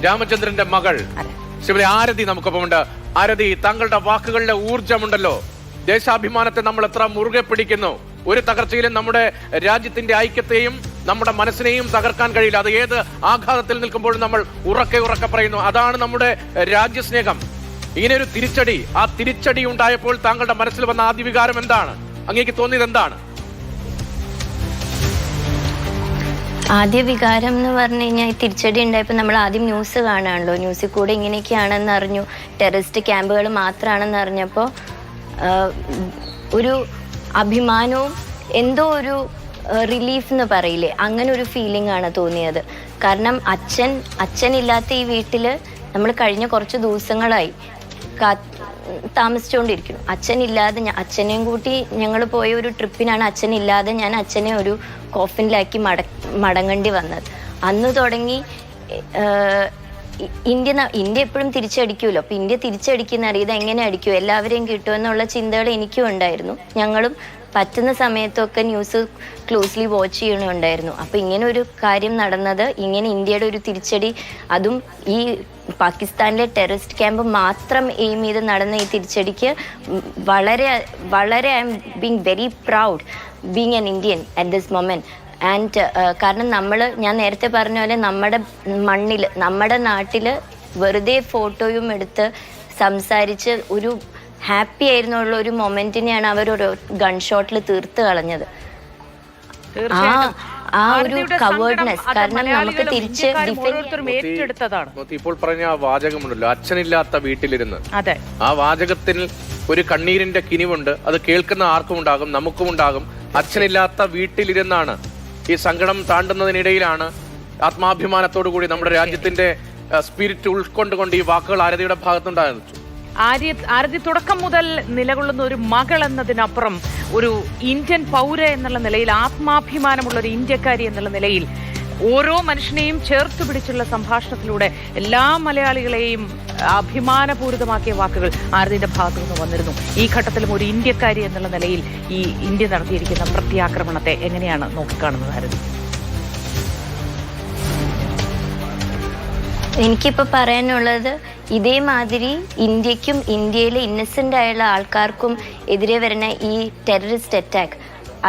രാമചന്ദ്രന്റെ മകൾ ശ്രീമതി ആരതി നമുക്കൊപ്പമുണ്ട്. ആരതി, താങ്കളുടെ വാക്കുകളിലെ ഊർജമുണ്ടല്ലോ. ദേശാഭിമാനത്തെ നമ്മൾ എത്ര മുറുകെ പിടിക്കുന്നു. ഒരു തകർച്ചയിലും നമ്മുടെ രാജ്യത്തിന്റെ ഐക്യത്തെയും നമ്മുടെ മനസ്സിനെയും തകർക്കാൻ കഴിയില്ല. അത് ഏത് ആഘാതത്തിൽ നിൽക്കുമ്പോഴും നമ്മൾ ഉറക്കെ പറയുന്നു, അതാണ് നമ്മുടെ രാജ്യസ്നേഹം. ഇങ്ങനെ ഒരു തിരിച്ചടി, ആ തിരിച്ചടി ഉണ്ടായപ്പോൾ താങ്കളുടെ മനസ്സിൽ വന്ന ആദ്യ വികാരം എന്താണ്? അങ്ങേക്ക് തോന്നിയത് എന്താണ്? ആദ്യ വികാരം എന്ന് പറഞ്ഞു കഴിഞ്ഞാൽ തിരിച്ചടി ഉണ്ടായപ്പോൾ നമ്മൾ ആദ്യം ന്യൂസ് കാണാണല്ലോ. ന്യൂസിൽ കൂടെ ഇങ്ങനെയൊക്കെയാണെന്ന് അറിഞ്ഞു, ടെററിസ്റ്റ് ക്യാമ്പുകൾ മാത്രമാണെന്ന് അറിഞ്ഞപ്പോൾ ഒരു അഭിമാനവും എന്തോ ഒരു റിലീഫ് എന്ന് പറയില്ലേ, അങ്ങനെ ഒരു ഫീലിംഗ് ആണ് തോന്നിയത്. കാരണം അച്ഛനില്ലാത്ത ഈ വീട്ടിൽ നമ്മൾ കഴിഞ്ഞ കുറച്ച് ദിവസങ്ങളായി താമസിച്ചുകൊണ്ടിരിക്കുന്നു. അച്ഛനില്ലാതെ അച്ഛനെയും കൂട്ടി ഞങ്ങൾ പോയ ഒരു ട്രിപ്പിനാണ് അച്ഛനില്ലാതെ ഞാൻ അച്ഛനെ ഒരു കോഫിനിലാക്കി മടങ്ങേണ്ടി വന്നത്. അന്ന് തുടങ്ങി ഇന്ത്യ എപ്പോഴും തിരിച്ചടിക്കുമല്ലോ. അപ്പം ഇന്ത്യ തിരിച്ചടിക്കുന്ന അറിയത് എങ്ങനെ അടിക്കും, എല്ലാവരെയും കിട്ടുമെന്നുള്ള ചിന്തകൾ എനിക്കും ഉണ്ടായിരുന്നു. ഞങ്ങളും പറ്റുന്ന സമയത്തൊക്കെ ന്യൂസ് ക്ലോസ്ലി വാച്ച് ചെയ്യണമുണ്ടായിരുന്നു. അപ്പം ഇങ്ങനെ ഒരു കാര്യം നടന്നത്, ഇങ്ങനെ ഇന്ത്യയുടെ ഒരു തിരിച്ചടി, അതും ഈ പാകിസ്ഥാനിലെ ടെററിസ്റ്റ് ക്യാമ്പ് മാത്രം എയിം ചെയ്ത് നടന്ന ഈ തിരിച്ചടിക്ക് വളരെ വളരെ I M being very proud being an Indian at this moment. And കാരണം ഞാൻ നേരത്തെ പറഞ്ഞ പോലെ നമ്മുടെ മണ്ണിൽ, നമ്മുടെ നാട്ടിൽ വെറുതെ ഫോട്ടോയും എടുത്ത് സംസാരിച്ച് ഒരു ഹാപ്പി ആയിരുന്നുള്ള ഒരു മൊമെന്റിനെയാണ് അവർ ഒരു ഗൺ ഷോട്ടിൽ തീർത്ത് കളഞ്ഞത്. ആ ഒരു കവേർഡ്നെസ്, കാരണം നമുക്ക് തിരിച്ച് ഇപ്പോൾ പറഞ്ഞ ആ വാചകമുണ്ടല്ലോ, അച്ഛനില്ലാത്ത വീട്ടിലിരുന്ന്, ആ വാചകത്തിൽ ഒരു കണ്ണീരിന്റെ കിനിവുണ്ട്. അത് കേൾക്കുന്ന ആർക്കും ഉണ്ടാകും, നമുക്കും ഉണ്ടാകും. അച്ഛനില്ലാത്ത വീട്ടിലിരുന്നാണ് ഈ സങ്കടം താണ്ടുന്നതിനിടയിലാണ് ആത്മാഭിമാനത്തോടു കൂടി നമ്മുടെ രാജ്യത്തിന്റെ സ്പിരിറ്റ് ഉൾക്കൊണ്ടുകൊണ്ട് ഈ വാക്കുകൾ ആരതിയുടെ ഭാഗത്തുണ്ടായിരുന്നു. ആരതി തുടക്കം മുതൽ നിലകൊള്ളുന്ന ഒരു മകൾ എന്നതിനപ്പുറം ഒരു ഇന്ത്യൻ പൗര എന്നുള്ള നിലയിൽ, ആത്മാഭിമാനമുള്ള ഒരു ഇന്ത്യക്കാരി എന്നുള്ള നിലയിൽ ഓരോ മനുഷ്യനെയും ചേർത്ത് പിടിച്ചുള്ള സംഭാഷണത്തിലൂടെ എല്ലാ മലയാളികളെയും അഭിമാനപൂരിതമാക്കിയ വാക്കുകൾ ആരതിയുടെ ഭാഗത്തു നിന്ന് വന്നിരുന്നു. ഈ ഘട്ടത്തിലും ഒരു ഇന്ത്യക്കാരി എന്നുള്ള നിലയിൽ ഈ ഇന്ത്യ നടത്തിയിരിക്കുന്ന പ്രത്യാക്രമണത്തെ എങ്ങനെയാണ് നോക്കിക്കാണുന്നത് ആരതി? എനിക്കിപ്പോൾ പറയാനുള്ളത്, ഇതേമാതിരി ഇന്ത്യക്കും ഇന്ത്യയിലെ ഇന്നസെൻ്റ് ആയുള്ള ആൾക്കാർക്കും എതിരെ വരുന്ന ഈ ടെററിസ്റ്റ് അറ്റാക്ക്,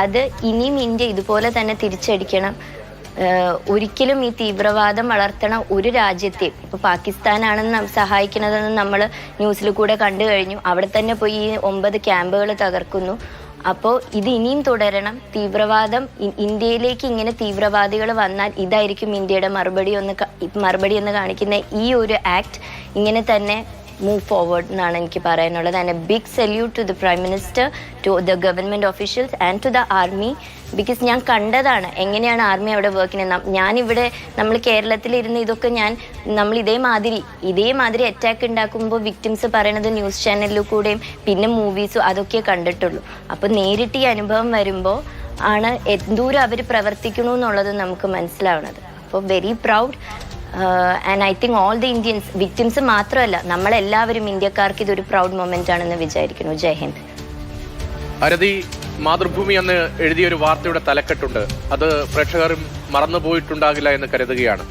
അത് ഇനിയും ഇന്ത്യ ഇതുപോലെ തന്നെ തിരിച്ചടിക്കണം. ഒരിക്കലും ഈ തീവ്രവാദം വളർത്തണ ഒരു രാജ്യത്തെയും, ഇപ്പോൾ പാകിസ്ഥാനാണെന്ന് സഹായിക്കുന്നതെന്ന് നമ്മൾ ന്യൂസിൽ കൂടെ കണ്ടു കഴിഞ്ഞു. അവിടെ തന്നെ പോയി ഈ 9 ക്യാമ്പുകൾ തകർക്കുന്നു. അപ്പോൾ ഇത് ഇനിയും തുടരണം. തീവ്രവാദം ഇന്ത്യയിലേക്ക് ഇങ്ങനെ തീവ്രവാദികൾ വന്നാൽ ഇതായിരിക്കും ഇന്ത്യയുടെ മറുപടി എന്ന് കാണിക്കുന്ന ഈ ഒരു ആക്ട് ഇങ്ങനെ തന്നെ മൂവ് ഫോർവേഡ് എന്നാണ് എനിക്ക് പറയാനുള്ളത്. And a big salute to the prime minister, to the government officials and to the army. Because ഞാൻ കണ്ടതാണ് എങ്ങനെയാണ് ആർമി അവിടെ വർക്ക് ചെയ്യുന്നത്. ഞാനിവിടെ നമ്മൾ കേരളത്തിലിരുന്ന് ഇതൊക്കെ നമ്മൾ ഇതേമാതിരി അറ്റാക്ക് ഉണ്ടാക്കുമ്പോൾ വിക്ടിംസ് പറയണത് ന്യൂസ് ചാനലിൽ കൂടെയും പിന്നെ മൂവീസും അതൊക്കെ കണ്ടിട്ടുള്ളൂ. അപ്പോൾ നേരിട്ട് ഈ അനുഭവം വരുമ്പോൾ ആണ് എന്തോരം അവർ പ്രവർത്തിക്കണു എന്നുള്ളത് നമുക്ക് മനസ്സിലാവുന്നത്. അപ്പോൾ very proud. And I think all the Indians, victims മാത്രമല്ല നമ്മളെല്ലാവരും ഇന്ത്യക്കാർക്ക് ഇതൊരു പ്രൗഡ് മൊമെന്റ് ആണെന്ന് വിചാരിക്കുന്നു. ജയ് ഹിന്ദ്. ആരതി, മാതൃഭൂമി അന്ന് എഴുതിയൊരു വാർത്തയുടെ തലക്കെട്ടുണ്ട്. അത് പ്രേക്ഷകരും മറന്നുപോയിട്ടുണ്ടാകില്ല എന്ന് കരുതുകയാണ്.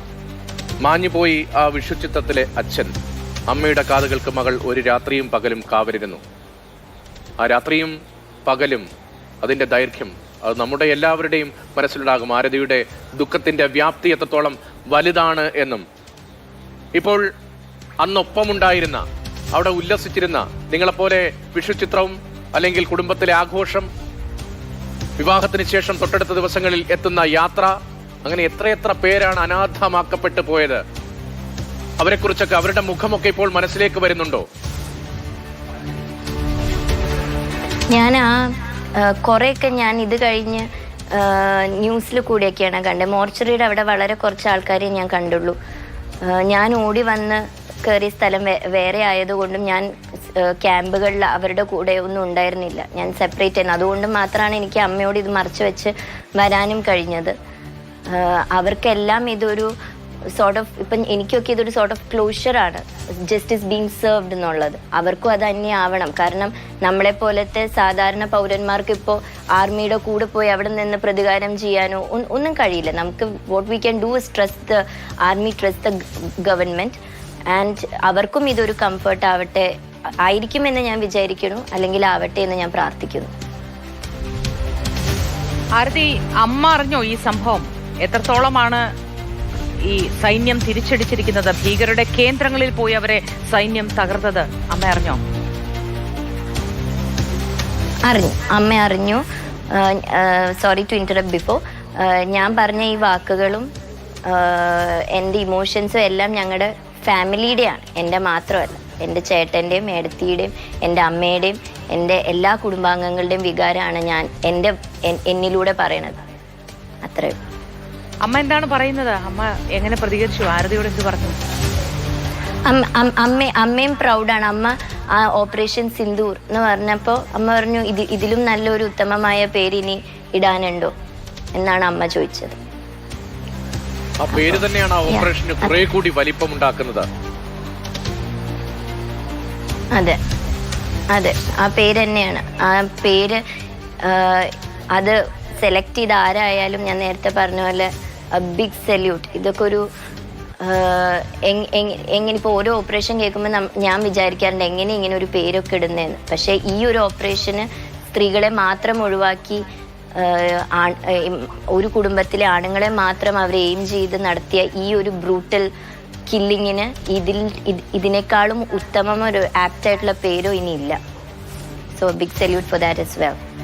മാഞ്ഞുപോയി ആ വിഷുച്ചിത്രത്തിലെ അച്ഛൻ. അമ്മയുടെ കാതുകൾക്ക് മകൾ ഒരു രാത്രിയും പകലും കാവലിരുന്നു. ആ രാത്രിയും പകലും അതിന്റെ ദൈർഘ്യം അത് നമ്മുടെ എല്ലാവരുടെയും മനസ്സിലുണ്ടാകും. ആരതിയുടെ ദുഃഖത്തിന്റെ വ്യാപ്തി എത്രത്തോളം വലുതാണ് എന്നും. ഇപ്പോൾ അന്നൊപ്പമുണ്ടായിരുന്ന, അവിടെ ഉല്ലസിച്ചിരുന്ന, നിങ്ങളെപ്പോലെ വിഷുചിത്രവും അല്ലെങ്കിൽ കുടുംബത്തിലെ ആഘോഷം, വിവാഹത്തിന് ശേഷം തൊട്ടടുത്ത ദിവസങ്ങളിൽ എത്തുന്ന യാത്ര, അങ്ങനെ എത്രയെത്ര പേരാണ് അനാഥമാക്കപ്പെട്ടു പോയത്. അവരെക്കുറിച്ചൊക്കെ, അവരുടെ മുഖമൊക്കെ ഇപ്പോൾ മനസ്സിലേക്ക് വരുന്നുണ്ടോ? കുറേയൊക്കെ ഞാൻ ഇത് കഴിഞ്ഞ് ന്യൂസിൽ കൂടെയൊക്കെയാണ് കണ്ടത്. മോർച്ചറിയുടെ അവിടെ വളരെ കുറച്ച് ആൾക്കാരെ ഞാൻ കണ്ടുള്ളൂ. ഞാൻ ഓടി വന്ന് കയറിയ സ്ഥലം വേറെ ആയതുകൊണ്ടും ഞാൻ ക്യാമ്പുകളിൽ അവരുടെ കൂടെ ഒന്നും ഉണ്ടായിരുന്നില്ല. ഞാൻ സെപ്പറേറ്റ് ആയിരുന്നു. അതുകൊണ്ട് മാത്രമാണ് എനിക്ക് അമ്മയോട് ഇത് മറച്ചു വെച്ച് വരാനും കഴിഞ്ഞത്. അവർക്കെല്ലാം ഇതൊരു ഇപ്പം എനിക്കൊക്കെ ഇതൊരു ക്ലോഷറാണ്, ജസ്റ്റിസ് ബീങ് സെർവ്ഡ് എന്നുള്ളത്. അവർക്കും അത് തന്നെ ആവണം. കാരണം നമ്മളെ പോലത്തെ സാധാരണ പൗരന്മാർക്ക് ഇപ്പോൾ ആർമിയുടെ കൂടെ പോയി അവിടെ നിന്ന് പ്രതികാരം ചെയ്യാനോ ഒന്നും കഴിയില്ല. നമുക്ക് what we can do is trust the army, trust the government. And അവർക്കും ഇതൊരു കംഫർട്ട് ആയിരിക്കുമെന്ന് ഞാൻ വിചാരിക്കുന്നു, അല്ലെങ്കിൽ ആവട്ടെ എന്ന് ഞാൻ പ്രാർത്ഥിക്കുന്നു. ആരതി, അമ്മ അറിഞ്ഞോ ഈ സംഭവം? എത്രത്തോളമാണ് ഈ സൈന്യം തിരിച്ചടിച്ചിരിക്കുന്നത്? ഭീകരരുടെ കേന്ദ്രങ്ങളിൽ പോയി അവരെ സൈന്യം തകർത്തത് അമ്മ അറിഞ്ഞോ? അമ്മ അറിഞ്ഞു. Sorry to interrupt before. ഞാൻ പറഞ്ഞ ഈ വാക്കുകളും എൻ്റെ ഇമോഷൻസും എല്ലാം ഞങ്ങളുടെ ഫാമിലിയുടെയാണ്, എൻ്റെ മാത്രമല്ല. എൻ്റെ ചേട്ടൻ്റെയും ഏടത്തിയുടെയും എൻ്റെ അമ്മയുടെയും എൻ്റെ എല്ലാ കുടുംബാംഗങ്ങളുടെയും വികാരമാണ് ഞാൻ എന്നിലൂടെ പറയണത്. അത്രയും. അമ്മ എന്താണ് പറയുന്നത്? അമ്മ എങ്ങനെ പ്രതികരിച്ചു? ആരതിയോട് എന്ത് പറഞ്ഞു? അമ്മയും പ്രൗഡാണ്. അമ്മ ആ ഓപ്പറേഷൻ സിന്ദൂർ എന്ന് പറഞ്ഞപ്പോൾ അമ്മ പറഞ്ഞു, ഇതിലും നല്ലൊരു ഉത്തമമായ പേര് ഇനി ഇടാനുണ്ടോ എന്നാണ് അമ്മ ചോദിച്ചത്. ആ പേര് തന്നെയാണ് ആ ഓപ്പറേഷന് കുറെ കൂടി വലിപ്പമുണ്ടാക്കുന്നത്. അതെ, ആ പേര് തന്നെയാണ്. ആ പേര് അത് സെലക്ട് ചെയ്ത ആരായാലും ഞാൻ നേരത്തെ പറഞ്ഞ പോലെ ബിഗ് സല്യൂട്ട്. ഇതൊക്കെ ഒരു എങ്ങനെ ഇപ്പോൾ ഓരോ ഓപ്പറേഷൻ കേൾക്കുമ്പോൾ ഞാൻ വിചാരിക്കാറുണ്ട് എങ്ങനെ ഇങ്ങനെ ഒരു പേരൊക്കെ ഇടുന്നതെന്ന്. പക്ഷേ ഈ ഒരു ഓപ്പറേഷന് സ്ത്രീകളെ മാത്രം ഒഴിവാക്കി ഒരു കുടുംബത്തിലെ ആണുങ്ങളെ മാത്രം അവർ എയിം ചെയ്ത് നടത്തിയ ഈ ഒരു ബ്രൂട്ടൽ കില്ലിങ്ങിന് ഇതിനേക്കാളും ഉത്തമം ഒരു ആപ്റ്റ് ആയിട്ടുള്ള പേരോ ഇനിയില്ല. So big salute for that as well.